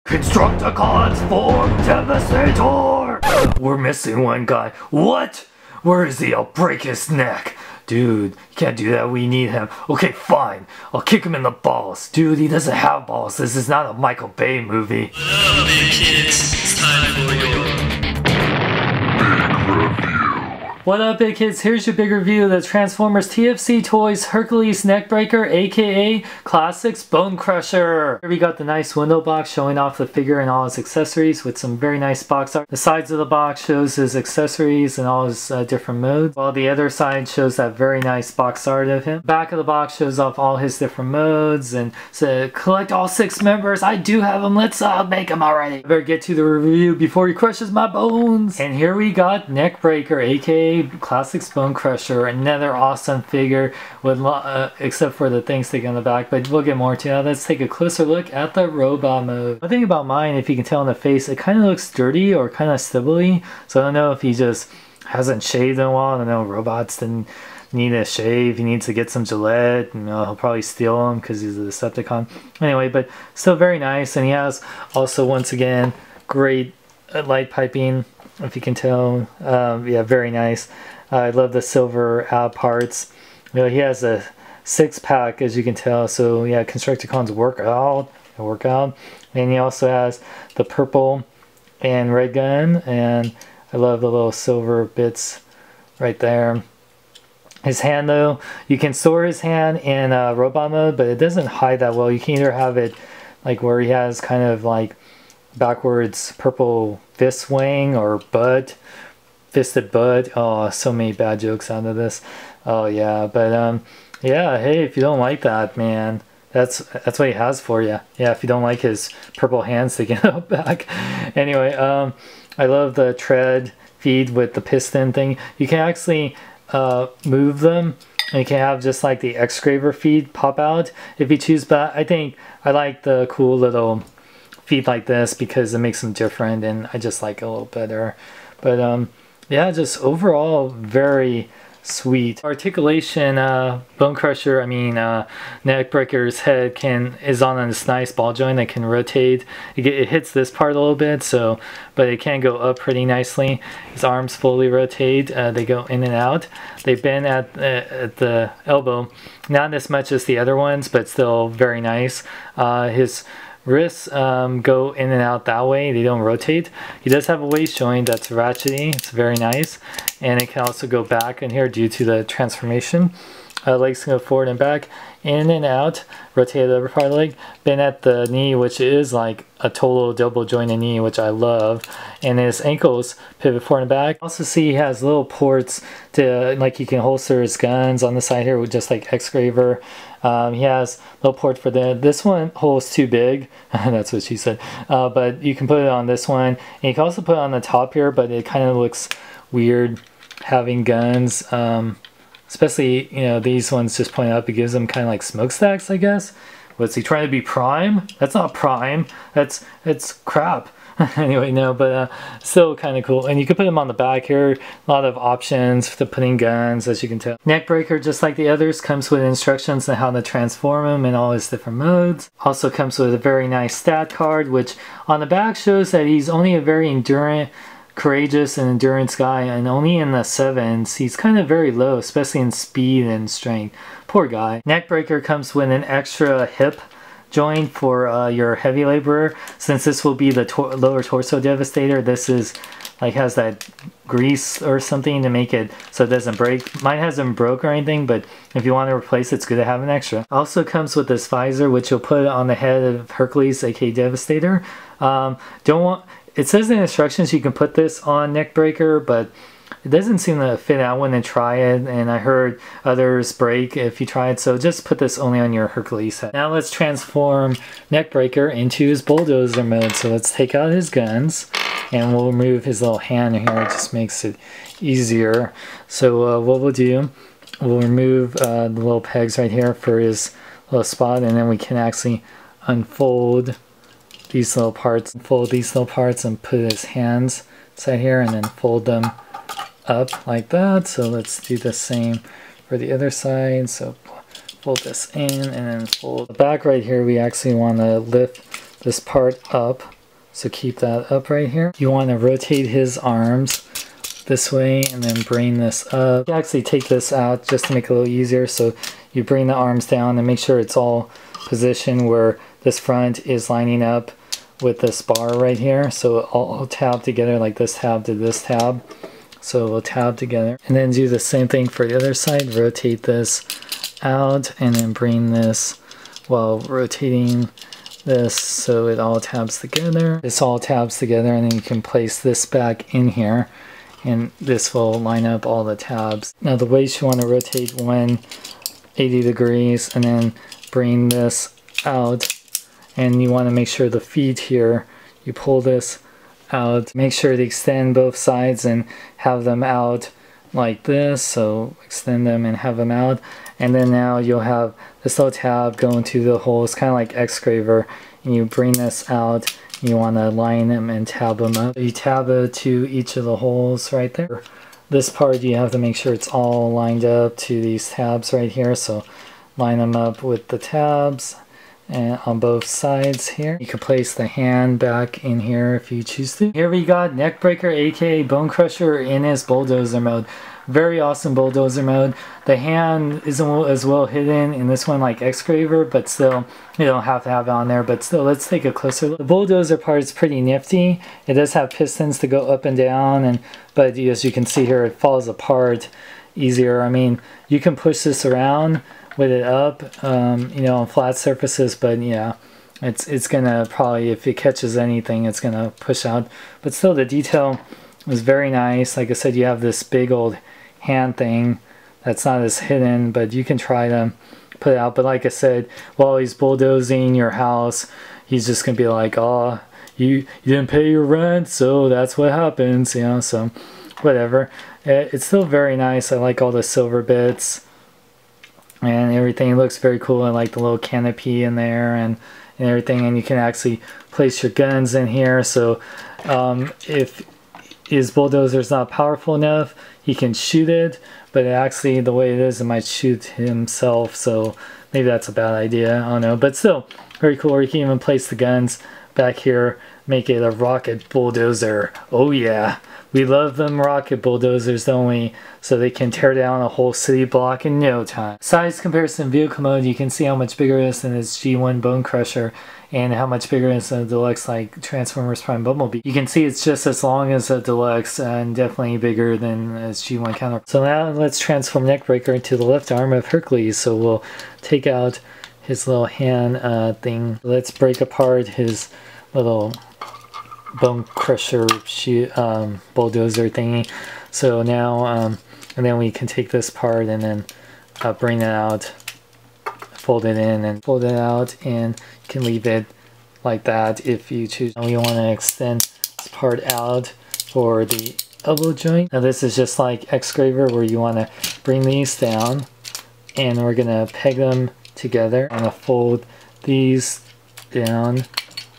Constructicons form Devastator! We're missing one guy. What? Where is he? I'll break his neck. Dude, you can't do that. We need him. Okay, fine. I'll kick him in the balls. Dude, he doesn't have balls. This is not a Michael Bay movie. What up, big kids? It's time for your Big review. What up, big kids? Here's your big review of the Transformers TFC Toys Hercules Neckbreaker, aka Classics Bonecrusher. Here we got the nice window box showing off the figure and all his accessories with some very nice box art. The sides of the box shows his accessories and all his different modes, while the other side shows that very nice box art of him. Back of the box shows off all his different modes and so collect all 6 members. I do have them. Let's make them already. I better get to the review before he crushes my bones. And here we got Neckbreaker, aka Classics Bonecrusher, another awesome figure with except for the thing sticking on the back, but we'll get more to that. Let's take a closer look at the robot mode. One thing about mine, if you can tell in the face, it kind of looks dirty or kind of stibbly, so I don't know if he just hasn't shaved in a while. I don't know, robots didn't need a shave. He needs to get some Gillette, and he'll probably steal them because he's a Decepticon. Anyway, but still very nice, and he has also, once again, great light piping, if you can tell. Yeah, very nice. I love the silver ab parts. You know, he has a 6-pack, as you can tell, so yeah, Constructicons work out. And he also has the purple and red gun, and I love the little silver bits right there. His hand, though, you can store his hand in robot mode, but it doesn't hide that well. You can either have it like where he has kind of like backwards purple fist wing or butt, fisted butt. Oh, so many bad jokes out of this. Oh yeah, but yeah, hey, if you don't like that, man, that's what he has for you. Yeah, if you don't like his purple hands sticking out back. Anyway, I love the tread feed with the piston thing. You can actually move them, and you can have just like the excaver feed pop out if you choose, but I think I like the cool little feed like this because it makes them different, and I just like it a little better. But yeah, just overall very sweet. Articulation, Bonecrusher, I mean Neckbreaker's head is on this nice ball joint that can rotate. It hits this part a little bit, so but it can go up pretty nicely. His arms fully rotate. They go in and out. They bend at the elbow, not as much as the other ones, but still very nice. His wrists go in and out that way. They don't rotate. He does have a waist joint that's ratchety. It's very nice, and it can also go back in here due to the transformation. Legs can go forward and back, in and out. Rotate the upper part of the leg. Bend at the knee, which is like a total double jointed knee, which I love. And his ankles pivot forward and back. Also see he has little ports to, like, you can holster his guns on the side here with just like excaver. He has little port for this one hole's too big. That's what she said. But you can put it on this one, and you can also put it on the top here, but it kind of looks weird having guns. Especially, you know, these ones just point up. It gives them kind of like smokestacks, I guess. What's he trying to be prime? That's not prime. It's crap. Anyway, no, but still kind of cool. And you can put them on the back here. A lot of options for putting guns, as you can tell. Neckbreaker, just like the others, comes with instructions on how to transform him in all his different modes. Also comes with a very nice stat card, which on the back shows that he's only a very courageous and endurance guy, and only in the 7s. He's kind of very low, especially in speed and strength. Poor guy. Neckbreaker comes with an extra hip joint for your heavy laborer. Since this will be the lower torso devastator, this is like has that grease or something to make it so it doesn't break. Mine hasn't broke or anything, but if you want to replace it, it's good to have an extra. Also comes with this visor, which you'll put on the head of Hercules, aka Devastator. It says in the instructions you can put this on Neckbreaker, but it doesn't seem to fit. I wouldn't try it, and I heard others break if you try it, so just put this only on your Hercules head. Now let's transform Neckbreaker into his Bulldozer mode. So let's take out his guns, and we'll remove his little hand here. It just makes it easier. So what we'll do, we'll remove the little pegs right here for his little spot, and then we can actually unfold these little parts, and put his hands inside here, and then fold them up like that. So let's do the same for the other side. So fold this in and then fold the back right here. We actually want to lift this part up So keep that up right here. You want to rotate his arms this way and then bring this up. You actually take this out just to make it a little easier. So you bring the arms down and make sure it's all positioned where this front is lining up with this bar right here. So all tab together like this tab to this tab. So we'll tab together. And then do the same thing for the other side. Rotate this out and then bring this while rotating this so it all tabs together. This all tabs together, and then you can place this back in here and this will line up all the tabs. Now the waist you want to rotate 180 degrees and then bring this out, and you want to make sure the feet here, you pull this out, make sure to extend both sides and have them out like this. So extend them and have them out, and then now you'll have this little tab go into the holes, kind of like X-Graver, and you bring this out. You want to line them and tab them up. You tab it to each of the holes right there. This part you have to make sure it's all lined up to these tabs right here. So line them up with the tabs and on both sides here. You can place the hand back in here if you choose to. Here we got Neckbreaker, aka Bonecrusher, in his Bulldozer mode. Very awesome Bulldozer mode. The hand isn't as well hidden in this one like X-Graver, but still, you don't have to have it on there, but still, let's take a closer look. The Bulldozer part is pretty nifty. It does have pistons to go up and down, but as you can see here, it falls apart easier. I mean, you can push this around with it up, you know, on flat surfaces, but yeah, it's gonna probably, if it catches anything, it's gonna push out. But still, the detail is very nice. Like I said, you have this big old hand thing that's not as hidden, but you can try to put it out. But like I said, while he's bulldozing your house, he's just gonna be like, oh, you didn't pay your rent, so that's what happens, you know. So whatever, it's still very nice. I like all the silver bits and everything. It looks very cool. I like the little canopy in there and everything, and you can actually place your guns in here. So if his bulldozer is not powerful enough, he can shoot it, but actually the way it is, it might shoot himself, so maybe that's a bad idea, I don't know. But still, very cool. Or you can even place the guns back here, make it a rocket bulldozer. Oh yeah, we love them rocket bulldozers, don't we? So they can tear down a whole city block in no time. Size comparison vehicle mode, you can see how much bigger it is than its G1 Bonecrusher, and how much bigger it is than a Deluxe like Transformers Prime Bumblebee. You can see it's just as long as a Deluxe and definitely bigger than its G1 counterpart. So now let's transform Neckbreaker into the left arm of Hercules. So we'll take out his little hand thing. Let's break apart his little Bonecrusher bulldozer thingy. So now, and then we can take this part and then bring it out, fold it in and fold it out, and you can leave it like that if you choose. Now we want to extend this part out for the elbow joint. Now this is just like X-Graver, where you want to bring these down and we're going to peg them together. I'm going to fold these down,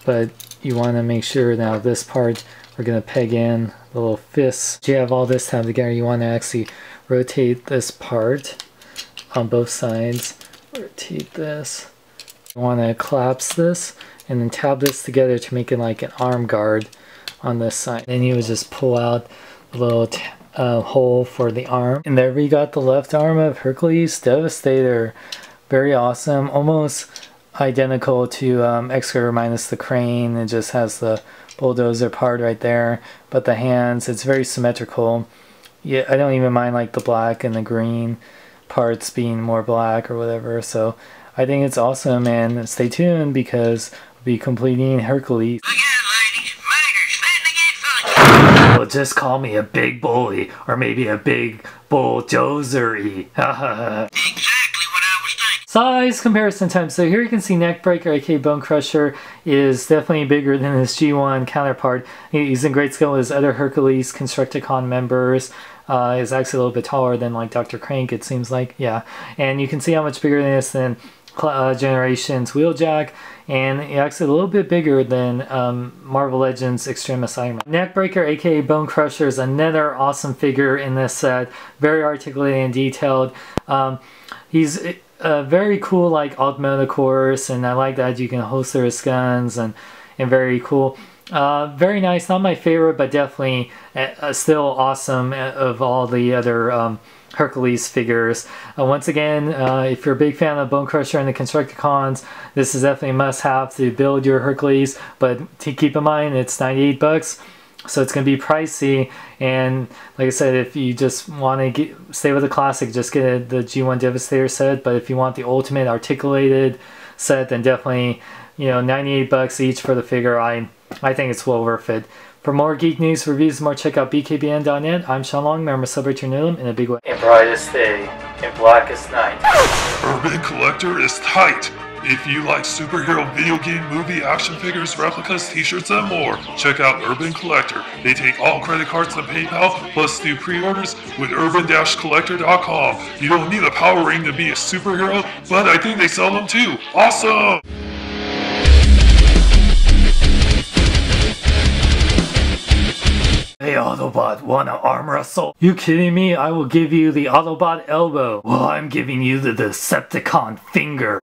but you want to make sure now this part we're going to peg in the little fists. You have all this tab together. You want to actually rotate this part on both sides. Rotate this. You want to collapse this and then tab this together to make it like an arm guard on this side. Then you would just pull out the little hole for the arm. And there we got the left arm of Hercules Devastator. Very awesome. Almost identical to X-Graver minus the crane. It just has the bulldozer part right there, but the hands, it's very symmetrical. Yeah, I don't even mind like the black and the green parts being more black or whatever. So I think it's awesome, and stay tuned because we'll be completing Hercules. Well, just call me a big bully, or maybe a big bulldozer-y. Size comparison time. So here you can see Neckbreaker, aka Bonecrusher, is definitely bigger than his G1 counterpart. He's in great scale with his other Hercules Constructicon members. Is actually a little bit taller than like Dr. Crank, it seems like. Yeah, and you can see how much bigger than this than Generations Wheeljack, and actually a little bit bigger than Marvel Legends Extreme Assignment. Neckbreaker, aka Bonecrusher, is another awesome figure in this set. Very articulated and detailed. He's very cool, like alt mode, of course, and I like that you can holster his guns and very cool. Very nice, not my favorite, but definitely still awesome of all the other Hercules figures. Once again, if you're a big fan of Bonecrusher and the Constructicons, this is definitely a must-have to build your Hercules, but to keep in mind it's 98 bucks, so it's going to be pricey. And like I said, if you just want to stay with the classic, just get the G1 Devastator set. But if you want the ultimate articulated set, then definitely, you know, 98 bucks each for the figure. I think it's well worth it. For more geek news, reviews, and more, check out bkbn.net. I'm Sean Long. Remember, celebrate your Noodle in a big way. In brightest day, in blackest night. Urban Collector is tight. If you like superhero video game, movie, action figures, replicas, t-shirts, and more, check out Urban Collector. They take all credit cards and PayPal, plus do pre-orders with urban-collector.com. You don't need a power ring to be a superhero, but I think they sell them too. Awesome! Hey Autobot, wanna arm wrestle? You kidding me? I will give you the Autobot elbow. Well, I'm giving you the Decepticon finger.